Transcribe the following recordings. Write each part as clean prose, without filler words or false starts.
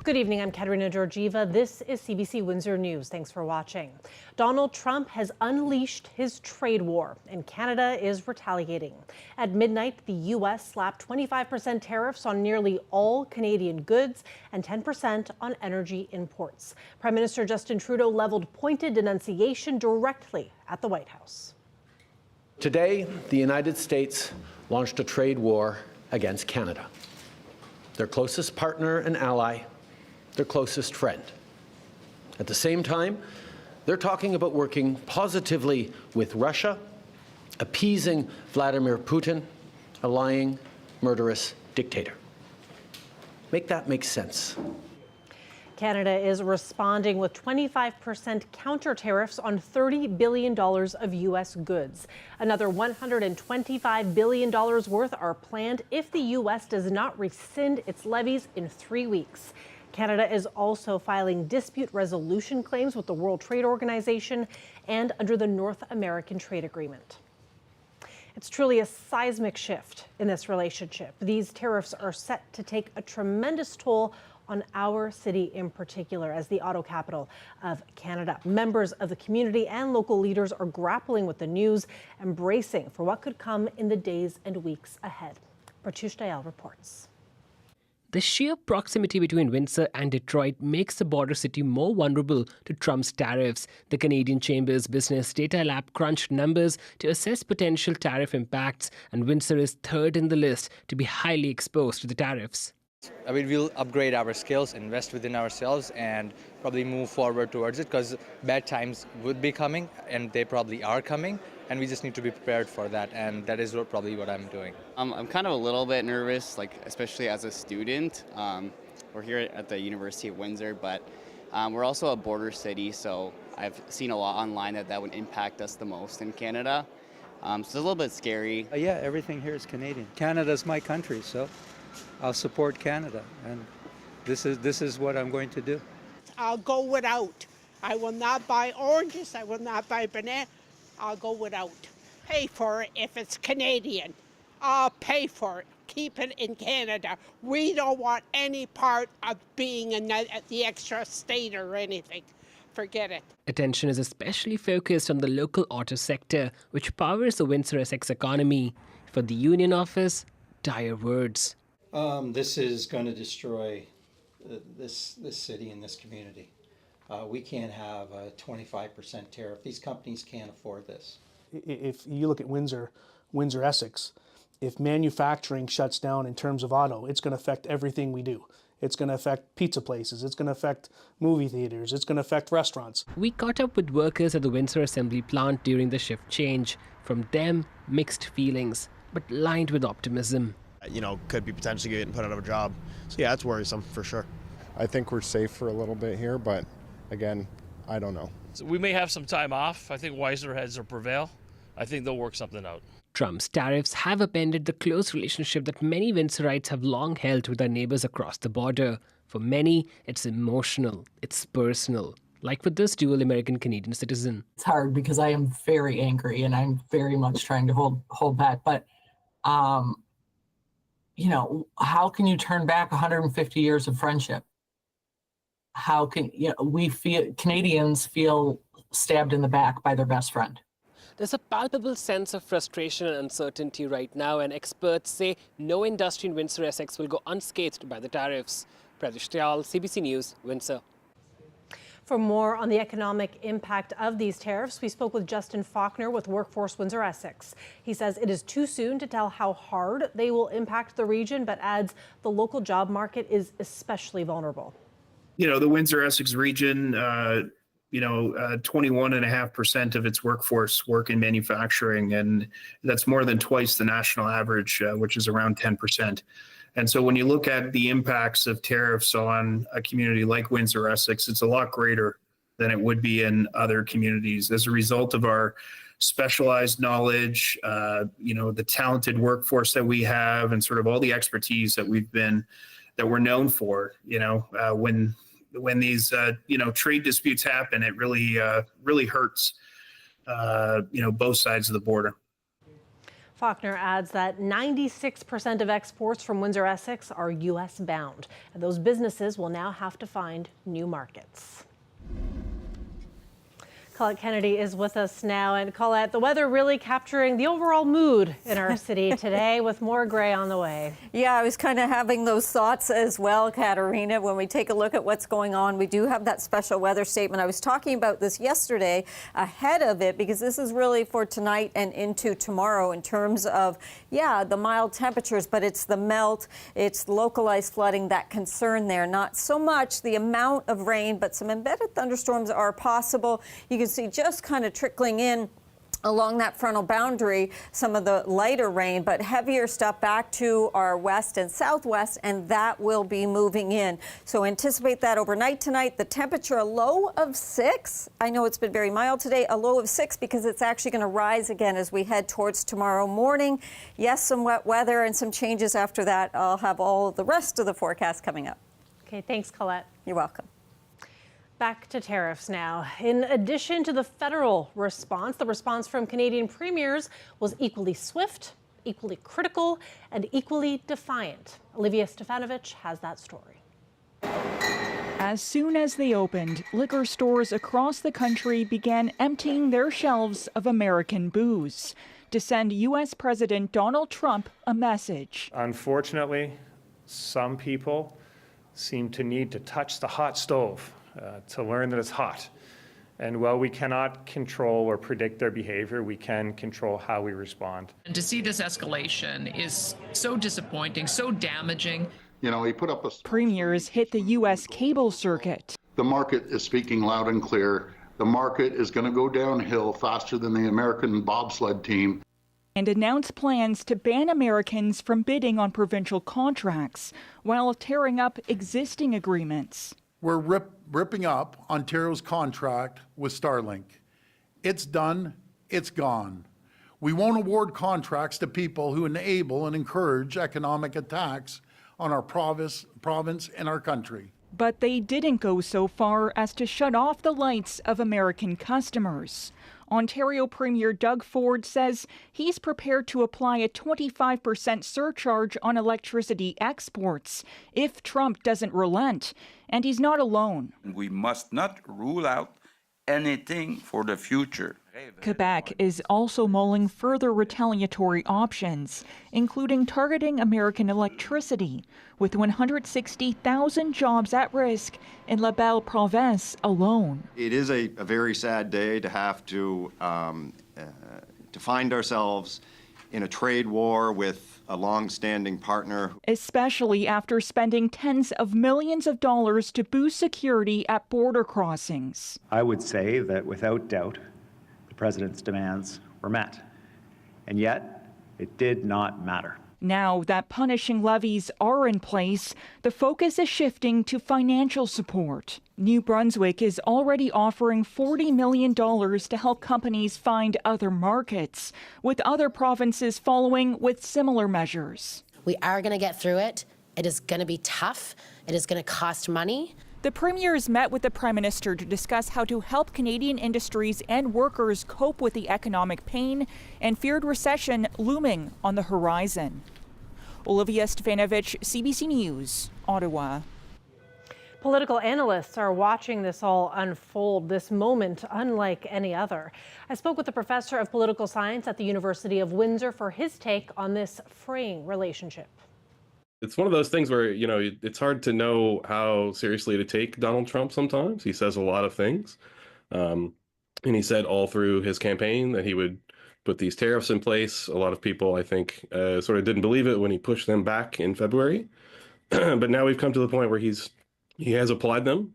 Good evening, I'm Katerina Georgieva. This is CBC Windsor News. Thanks for watching. Donald Trump has unleashed his trade war, and Canada is retaliating. At midnight, the U.S. slapped 25% tariffs on nearly all Canadian goods and 10% on energy imports. Prime Minister Justin Trudeau leveled pointed denunciation directly at the White House. Today, the United States launched a trade war against Canada, their closest partner and ally, their closest friend. At the same time, they're talking about working positively with Russia, appeasing Vladimir Putin, a lying, murderous dictator. Make that make sense. Canada is responding with 25% counter tariffs on $30 billion of U.S. goods. Another $125 billion worth are planned if the U.S. does not rescind its levies in 3 weeks. Canada is also filing dispute resolution claims with the World Trade Organization and under the North American Trade Agreement. It's truly a seismic shift in this relationship. These tariffs are set to take a tremendous toll on our city in particular, as the auto capital of Canada. Members of the community and local leaders are grappling with the news and bracing for what could come in the days and weeks ahead. Pratush Dayal reports. The sheer proximity between Windsor and Detroit makes the border city more vulnerable to Trump's tariffs. The Canadian Chamber's Business Data Lab crunched numbers to assess potential tariff impacts, and Windsor is third in the list to be highly exposed to the tariffs. I mean, we'll upgrade our skills, invest within ourselves, and probably move forward towards it, because bad times would be coming, and they probably are coming, and we just need to be prepared for that, and that is probably what I'm doing. I'm kind of a little bit nervous, especially as a student. We're here at the University of Windsor, but we're also a border city, so I've seen a lot online that would impact us the most in Canada. So it's a little bit scary. Yeah, everything here is Canadian. Canada's my country, so I'll support Canada, and this is what I'm going to do. I'll go without. I will not buy oranges. I will not buy banana. I'll go without. Pay for it if it's Canadian. I'll pay for it. Keep it in Canada. We don't want any part of being the extra state or anything. Forget it. Attention is especially focused on the local auto sector, which powers the Windsor-Essex economy. For the union office, dire words. This is going to destroy this city and this community. We can't have a 25% tariff. These companies can't afford this. If you look at Windsor, Essex, if manufacturing shuts down in terms of auto, it's going to affect everything we do. It's going to affect pizza places. It's going to affect movie theaters. It's going to affect restaurants. We caught up with workers at the Windsor assembly plant during the shift change. From them, mixed feelings, but lined with optimism. Could be potentially getting put out of a job. So yeah, it's worrisome for sure. I think we're safe for a little bit here, but again, I don't know. So we may have some time off. I think wiser heads will prevail. I think they'll work something out. Trump's tariffs have upended the close relationship that many Windsorites have long held with their neighbors across the border. For many, it's emotional, it's personal, like with this dual American-Canadian citizen. It's hard because I am very angry and I'm very much trying to hold back. But, how can you turn back 150 years of friendship? How can Canadians feel stabbed in the back by their best friend? There's a palpable sense of frustration and uncertainty right now, and experts say no industry in Windsor-Essex will go unscathed by the tariffs. Pratush Dayal, CBC News, Windsor. For more on the economic impact of these tariffs, we spoke with Justin Faulkner with Workforce Windsor-Essex. He says it is too soon to tell how hard they will impact the region, but adds the local job market is especially vulnerable. The Windsor-Essex region, 21.5% of its workforce work in manufacturing, and that's more than twice the national average, which is around 10%. And so when you look at the impacts of tariffs on a community like Windsor-Essex, it's a lot greater than it would be in other communities as a result of our specialized knowledge, the talented workforce that we have, and sort of all the expertise that we're known for. When these trade disputes happen, it really hurts both sides of the border. Faulkner adds that 96% of exports from Windsor, Essex are U.S. bound, and those businesses will now have to find new markets. Colette Kennedy is with us now. And Colette, the weather really capturing the overall mood in our city today with more gray on the way. Yeah, I was kind of having those thoughts as well, Katerina. When we take a look at what's going on, we do have that special weather statement. I was talking about this yesterday ahead of it because this is really for tonight and into tomorrow in terms of, yeah, the mild temperatures, but it's the melt, it's localized flooding, that concern there. Not so much the amount of rain, but some embedded thunderstorms are possible. You can see just kind of trickling in along that frontal boundary, some of the lighter rain, but heavier stuff back to our west and southwest, and that will be moving in. So anticipate that overnight tonight. The temperature, a low of 6. I know it's been very mild today, a low of 6 because it's actually going to rise again as we head towards tomorrow morning. Yes, some wet weather and some changes after that. I'll have all of the rest of the forecast coming up. Okay, thanks, Colette. You're welcome. Back to tariffs now. In addition to the federal response, the response from Canadian premiers was equally swift, equally critical, and equally defiant. Olivia Stefanovich has that story. As soon as they opened, liquor stores across the country began emptying their shelves of American booze to send U.S. President Donald Trump a message. Unfortunately, some people seem to need to touch the hot stove to learn that it's hot. And while we cannot control or predict their behavior, we can control how we respond. And to see this escalation is so disappointing, so damaging. You know, he put up a... Premiers hit the U.S. cable circuit. The market is speaking loud and clear. The market is going to go downhill faster than the American bobsled team. And announced plans to ban Americans from bidding on provincial contracts while tearing up existing agreements. We're ripping up Ontario's contract with Starlink. It's done, it's gone. We won't award contracts to people who enable and encourage economic attacks on our province and our country. But they didn't go so far as to shut off the lights of American customers. Ontario Premier Doug Ford says he's prepared to apply a 25% surcharge on electricity exports if Trump doesn't relent. And he's not alone. We must not rule out anything for the future. Quebec is also mulling further retaliatory options, including targeting American electricity, with 160,000 jobs at risk in La Belle Province alone. It is a very sad day to have to find ourselves in a trade war with a long-standing partner. Especially after spending tens of millions of dollars to boost security at border crossings. I would say that without doubt, the president's demands were met. And yet, it did not matter. Now that punishing levies are in place, the focus is shifting to financial support. New Brunswick is already offering $40 million to help companies find other markets, with other provinces following with similar measures. We are going to get through it. It is going to be tough. It is going to cost money. The premiers met with the Prime Minister to discuss how to help Canadian industries and workers cope with the economic pain and feared recession looming on the horizon. Olivia Stefanovich, CBC News, Ottawa. Political analysts are watching this all unfold, this moment unlike any other. I spoke with a professor of political science at the University of Windsor for his take on this fraying relationship. It's one of those things where, you know, it's hard to know how seriously to take Donald Trump sometimes. He says a lot of things. And he said all through his campaign that he would put these tariffs in place. A lot of people, I think, sort of didn't believe it when he pushed them back in February. But now we've come to the point where he has applied them.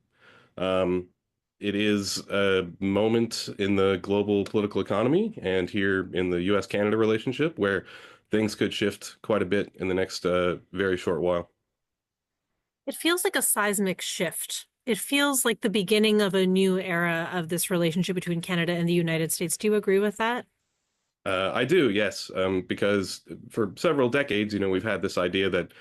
It is a moment in the global political economy and here in the U.S.-Canada relationship where things could shift quite a bit in the next very short while. It feels like a seismic shift. It feels like the beginning of a new era of this relationship between Canada and the United States. Do you agree with that? I do, yes, because for several decades, you know, we've had this idea that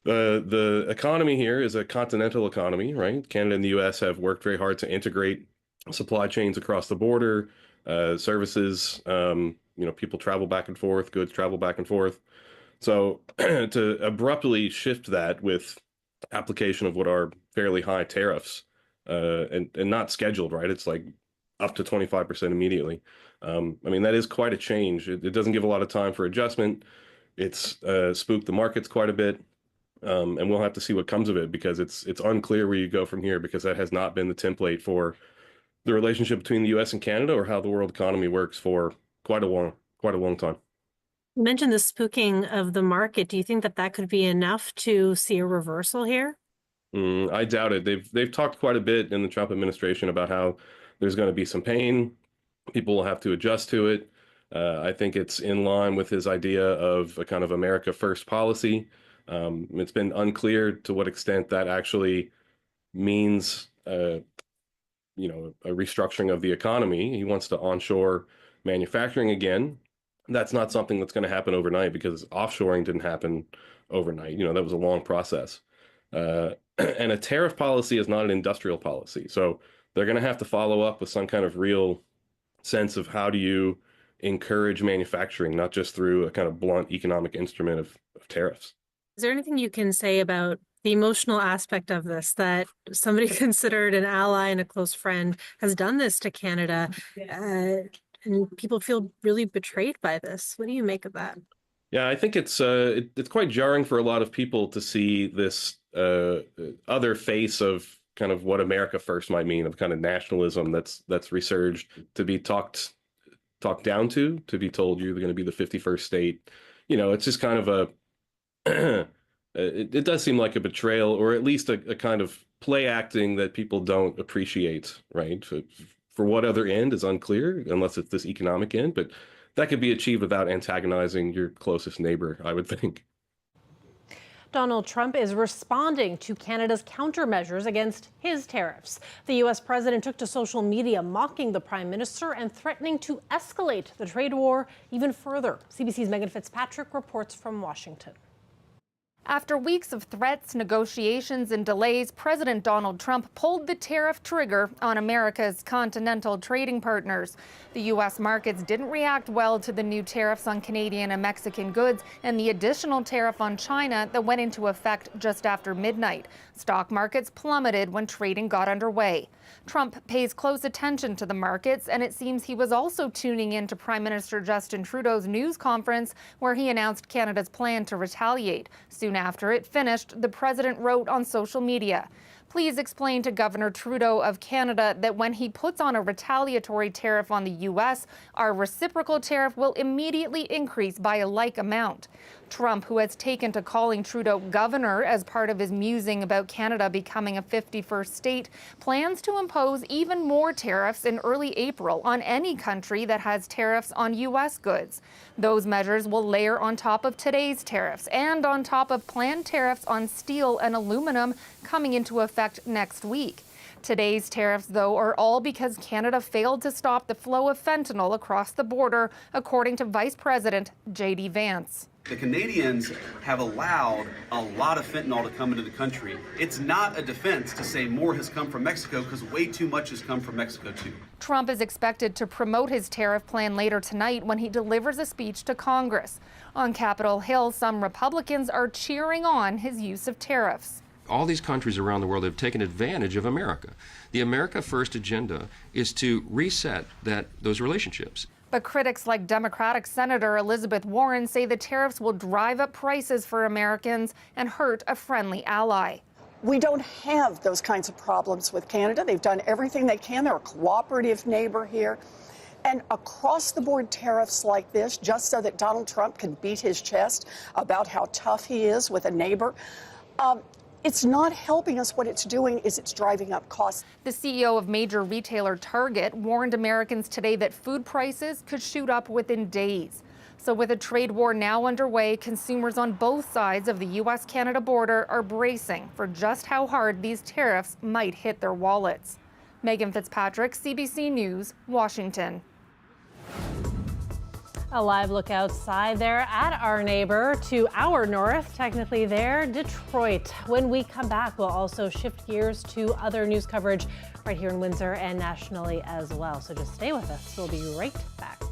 the economy here is a continental economy, right? Canada and the U.S. have worked very hard to integrate supply chains across the border. services, people travel back and forth, goods travel back and forth. So to abruptly shift that with application of what are fairly high tariffs, and not scheduled, right? It's like up to 25% immediately. That is quite a change. It doesn't give a lot of time for adjustment. It's spooked the markets quite a bit. And we'll have to see what comes of it, because it's unclear where you go from here, because that has not been the template for the relationship between the US and Canada, or how the world economy works for quite a long time. You mentioned the spooking of the market. Do you think that could be enough to see a reversal here? I doubt it. They've talked quite a bit in the Trump administration about how there's going to be some pain. People will have to adjust to it. I think it's in line with his idea of a kind of America First policy. It's been unclear to what extent that actually means, a restructuring of the economy. He wants to onshore manufacturing again. That's not something that's going to happen overnight, because offshoring didn't happen overnight. That was a long process. And a tariff policy is not an industrial policy. So they're going to have to follow up with some kind of real sense of how do you encourage manufacturing, not just through a kind of blunt economic instrument of tariffs. Is there anything you can say about the emotional aspect of this, that somebody considered an ally and a close friend has done this to Canada, and people feel really betrayed by this? What do you make of that? Yeah, I think it's quite jarring for a lot of people to see this other face of kind of what America First might mean, of kind of nationalism that's resurged, to be talked down to be told you're going to be the 51st state. It's just kind of a it does seem like a betrayal, or at least a kind of play acting that people don't appreciate, right? For what other end is unclear, unless it's this economic end, but that could be achieved without antagonizing your closest neighbor, I would think. Donald Trump is responding to Canada's countermeasures against his tariffs. The U.S. president took to social media mocking the prime minister and threatening to escalate the trade war even further. CBC's Megan Fitzpatrick reports from Washington. After weeks of threats, negotiations, and delays, President Donald Trump pulled the tariff trigger on America's continental trading partners. The U.S. markets didn't react well to the new tariffs on Canadian and Mexican goods and the additional tariff on China that went into effect just after midnight. Stock markets plummeted when trading got underway. Trump pays close attention to the markets, and it seems he was also tuning in to Prime Minister Justin Trudeau's news conference, where he announced Canada's plan to retaliate. Soon after it finished, the president wrote on social media, "Please explain to Governor Trudeau of Canada that when he puts on a retaliatory tariff on the U.S., our reciprocal tariff will immediately increase by a like amount." Trump, who has taken to calling Trudeau governor as part of his musing about Canada becoming a 51st state, plans to impose even more tariffs in early April on any country that has tariffs on U.S. goods. Those measures will layer on top of today's tariffs and on top of planned tariffs on steel and aluminum coming into effect next week. Today's tariffs, though, are all because Canada failed to stop the flow of fentanyl across the border, according to Vice President J.D. Vance. The Canadians have allowed a lot of fentanyl to come into the country. It's not a defense to say more has come from Mexico, because way too much has come from Mexico too. Trump is expected to promote his tariff plan later tonight when he delivers a speech to Congress. On Capitol Hill, some Republicans are cheering on his use of tariffs. All these countries around the world have taken advantage of America. The America First agenda is to reset those relationships. But critics like Democratic Senator Elizabeth Warren say the tariffs will drive up prices for Americans and hurt a friendly ally. We don't have those kinds of problems with Canada. They've done everything they can. They're a cooperative neighbor here. And across-the-board tariffs like this, just so that Donald Trump can beat his chest about how tough he is with a neighbor, it's not helping us. What it's doing is it's driving up costs. The CEO of major retailer Target warned Americans today that food prices could shoot up within days. So with a trade war now underway, consumers on both sides of the U.S.-Canada border are bracing for just how hard these tariffs might hit their wallets. Megan Fitzpatrick, CBC News, Washington. A live look outside there at our neighbor to our north, technically there, Detroit. When we come back, we'll also shift gears to other news coverage right here in Windsor and nationally as well. So just stay with us. We'll be right back.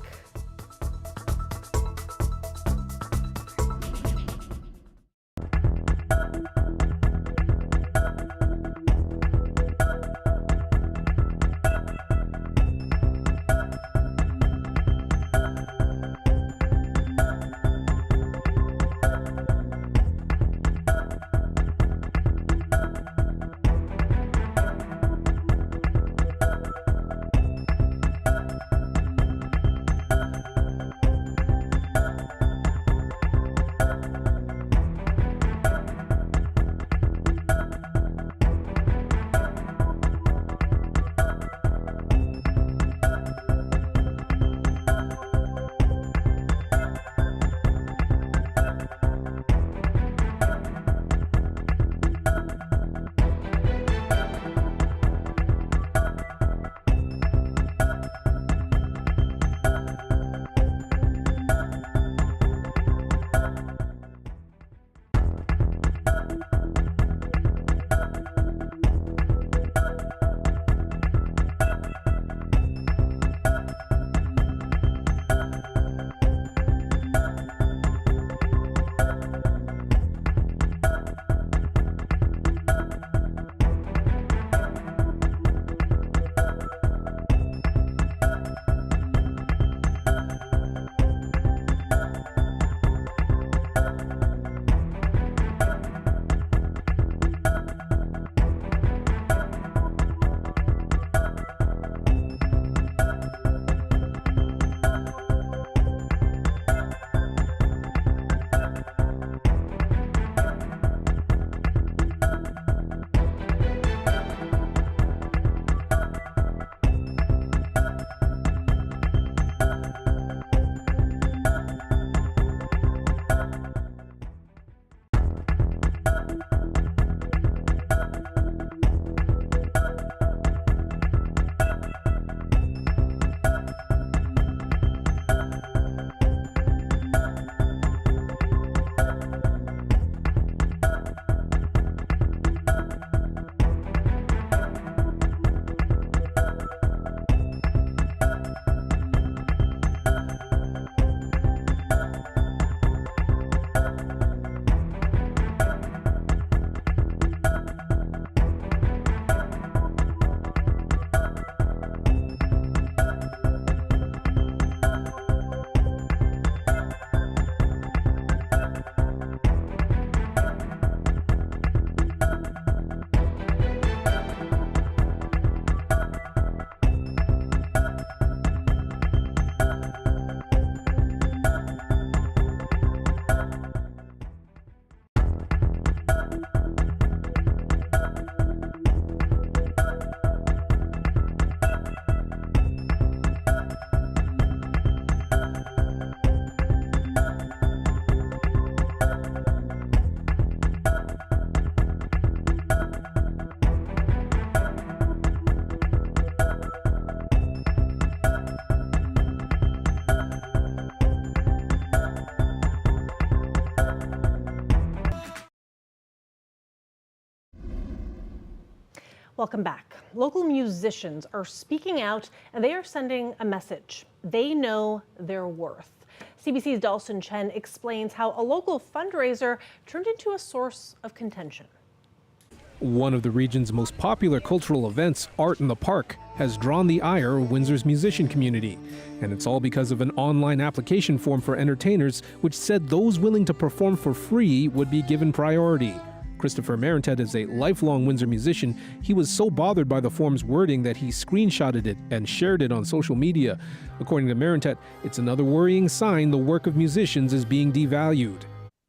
Welcome back. Local musicians are speaking out and they are sending a message. They know their worth. CBC's Dalton Chen explains how a local fundraiser turned into a source of contention. One of the region's most popular cultural events, Art in the Park, has drawn the ire of Windsor's musician community. And it's all because of an online application form for entertainers which said those willing to perform for free would be given priority. Christopher Marentet is a lifelong Windsor musician. He was so bothered by the form's wording that he screenshotted it and shared it on social media. According to Marentet, it's another worrying sign the work of musicians is being devalued.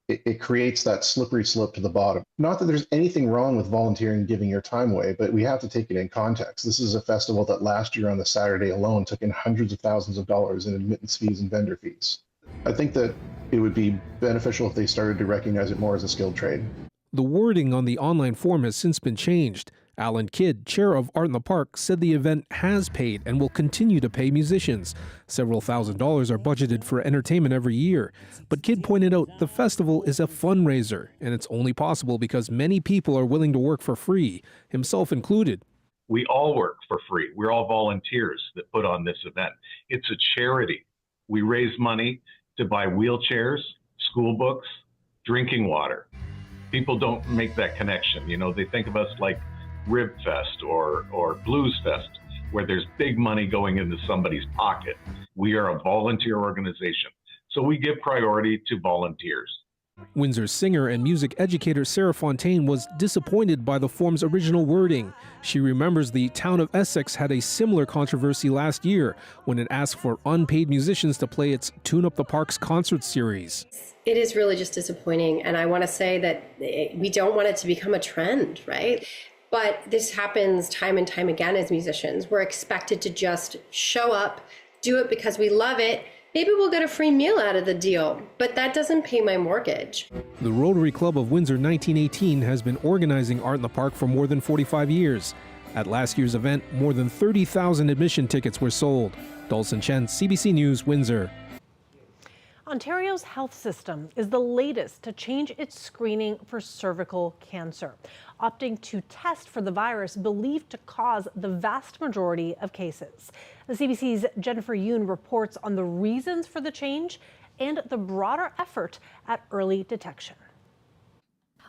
It creates that slippery slope to the bottom. Not that there's anything wrong with volunteering and giving your time away, but we have to take it in context. This is a festival that last year on the Saturday alone took in hundreds of thousands of dollars in admittance fees and vendor fees. I think that it would be beneficial if they started to recognize it more as a skilled trade. The wording on the online form has since been changed. Alan Kidd, chair of Art in the Park, said the event has paid and will continue to pay musicians. Several $1,000s are budgeted for entertainment every year. But Kidd pointed out the festival is a fundraiser, and it's only possible because many people are willing to work for free, himself included. We all work for free. We're all volunteers that put on this event. It's a charity. We raise money to buy wheelchairs, school books, drinking water. People don't make that connection. You know, they think of us like Rib Fest or Blues Fest, where there's big money going into somebody's pocket. We are a volunteer organization, so we give priority to volunteers. Windsor's singer and music educator Sarah Fontaine was disappointed by the form's original wording. She remembers the town of Essex had a similar controversy last year when it asked for unpaid musicians to play its Tune Up the Parks concert series. It is really just disappointing, and I want to say that we don't want it to become a trend, right? But this happens time and time again as musicians. We're expected to just show up, do it because we love it. Maybe we'll get a free meal out of the deal, but that doesn't pay my mortgage. The Rotary Club of Windsor 1918 has been organizing Art in the Park for more than 45 years. At last year's event, more than 30,000 admission tickets were sold. Dawson Chen, CBC News, Windsor. Ontario's health system is the latest to change its screening for cervical cancer, opting to test for the virus believed to cause the vast majority of cases. The CBC's Jennifer Yoon reports on the reasons for the change and the broader effort at early detection.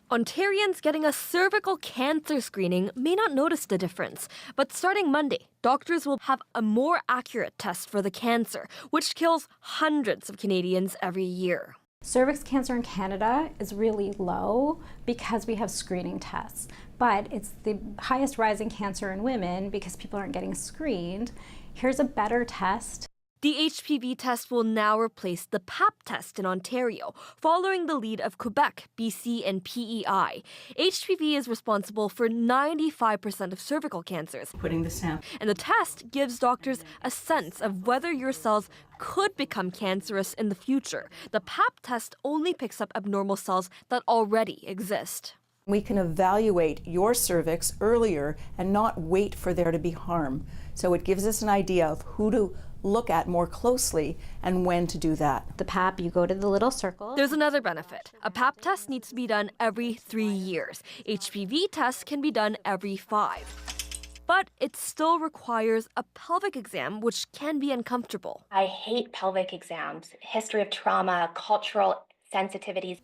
Ontarians getting a cervical cancer screening may not notice the difference, but starting Monday, doctors will have a more accurate test for the cancer, which kills hundreds of Canadians every year. Cervix cancer in Canada is really low because we have screening tests, but it's the highest rising cancer in women because people aren't getting screened. Here's a better test. The HPV test will now replace the Pap test in Ontario, following the lead of Quebec, BC, and PEI. HPV is responsible for 95% of cervical cancers. And the test gives doctors a sense of whether your cells could become cancerous in the future. The Pap test only picks up abnormal cells that already exist. We can evaluate your cervix earlier and not wait for there to be harm. So it gives us an idea of who to look at more closely and when to do that. The Pap, you go to the little circle. There's another benefit. A Pap test needs to be done every 3 years. HPV tests can be done every 5. But it still requires a pelvic exam, which can be uncomfortable. I hate pelvic exams. History of trauma, cultural sensitivities.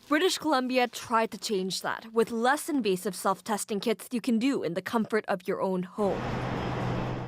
British Columbia tried to change that with less invasive self-testing kits you can do in the comfort of your own home.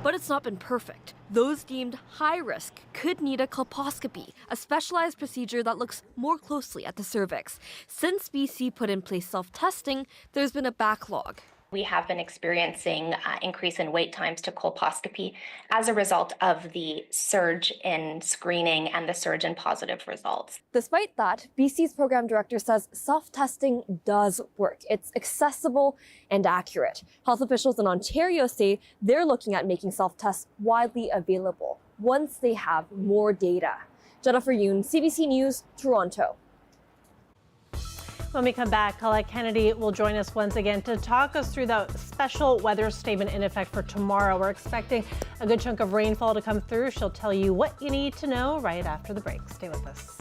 But it's not been perfect. Those deemed high risk could need a colposcopy, a specialized procedure that looks more closely at the cervix. Since BC put in place self-testing, there's been a backlog. We have been experiencing increase in wait times to colposcopy as a result of the surge in screening and the surge in positive results. Despite that, BC's program director says self-testing does work. It's accessible and accurate. Health officials in Ontario say they're looking at making self-tests widely available once they have more data. Jennifer Yoon, CBC News, Toronto. When we come back, Colette Kennedy will join us once again to talk us through the special weather statement in effect for tomorrow. We're expecting a good chunk of rainfall to come through. She'll tell you what you need to know right after the break. Stay with us.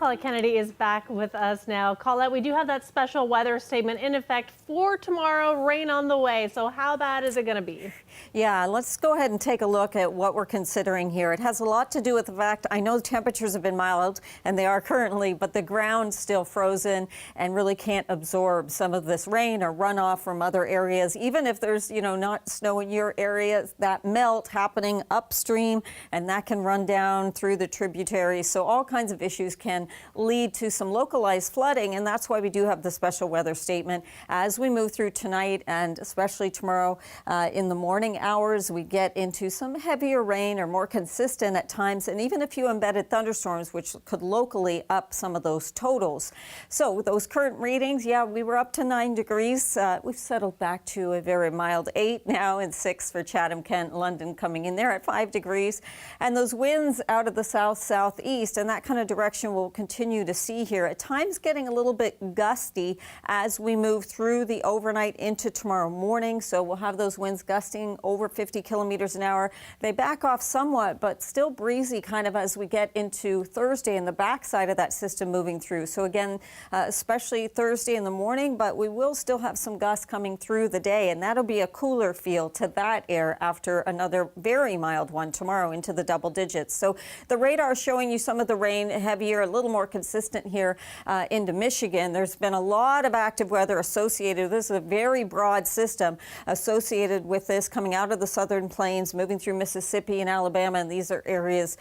Colette Kennedy is back with us now. Colette, we do have that special weather statement in effect for tomorrow, rain on the way. So how bad is it going to be? Yeah, let's go ahead and take a look at what we're considering here. It has a lot to do with the fact I know temperatures have been mild, and they are currently, but the ground's still frozen and really can't absorb some of this rain or runoff from other areas. Even if there's, not snow in your area, that melt happening upstream, and that can run down through the tributaries. So all kinds of issues can lead to some localized flooding, and that's why we do have the special weather statement. As we move through tonight and especially tomorrow in the morning hours, we get into some heavier rain or more consistent at times, and even a few embedded thunderstorms, which could locally up some of those totals. So with those current readings, yeah, we were up to 9 degrees. We've settled back to a very mild 8 now, and 6 for Chatham, Kent, London coming in there at 5 degrees. And those winds out of the south-southeast, and that kind of direction we'll continue to see here. At times getting a little bit gusty as we move through the overnight into tomorrow morning. So we'll have those winds gusting over 50 kilometers an hour. They back off somewhat, but still breezy kind of as we get into Thursday and the backside of that system moving through. So again, especially Thursday in the morning, but we will still have some gusts coming through the day, and that'll be a cooler feel to that air after another very mild one tomorrow into the double digits. So the radar showing you some of the rain heavier, a little more consistent here into Michigan. There's been a lot of active weather associated. This is a very broad system associated with this coming out of the southern plains, moving through Mississippi and Alabama, and these are areas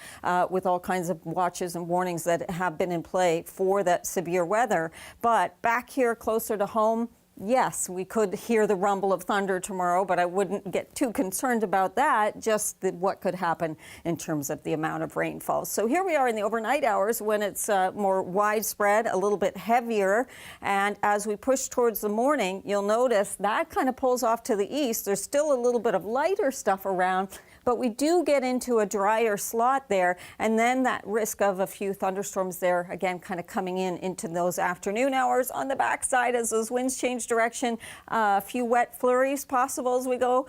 with all kinds of watches and warnings that have been in play for that severe weather. But back here closer to home, yes, we could hear the rumble of thunder tomorrow, but I wouldn't get too concerned about that, just what could happen in terms of the amount of rainfall. So here we are in the overnight hours when it's more widespread, a little bit heavier. And as we push towards the morning, you'll notice that kind of pulls off to the east. There's still a little bit of lighter stuff around, but we do get into a drier slot there, and then that risk of a few thunderstorms there, again, kind of coming into those afternoon hours on the backside as those winds change direction. A few wet flurries possible as we go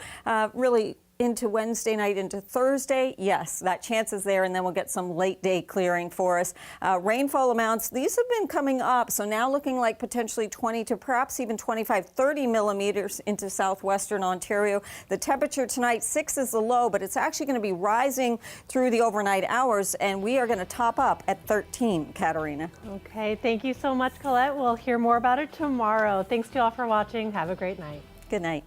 really into Wednesday night into Thursday. Yes, that chance is there, and then we'll get some late day clearing for us. Rainfall amounts, these have been coming up, so now looking like potentially 20 to perhaps even 25, 30 millimeters into southwestern Ontario. The temperature tonight, 6 is the low, but it's actually going to be rising through the overnight hours, and we are going to top up at 13, Katarina. Okay, thank you so much, Colette. We'll hear more about it tomorrow. Thanks to you all for watching. Have a great night. Good night.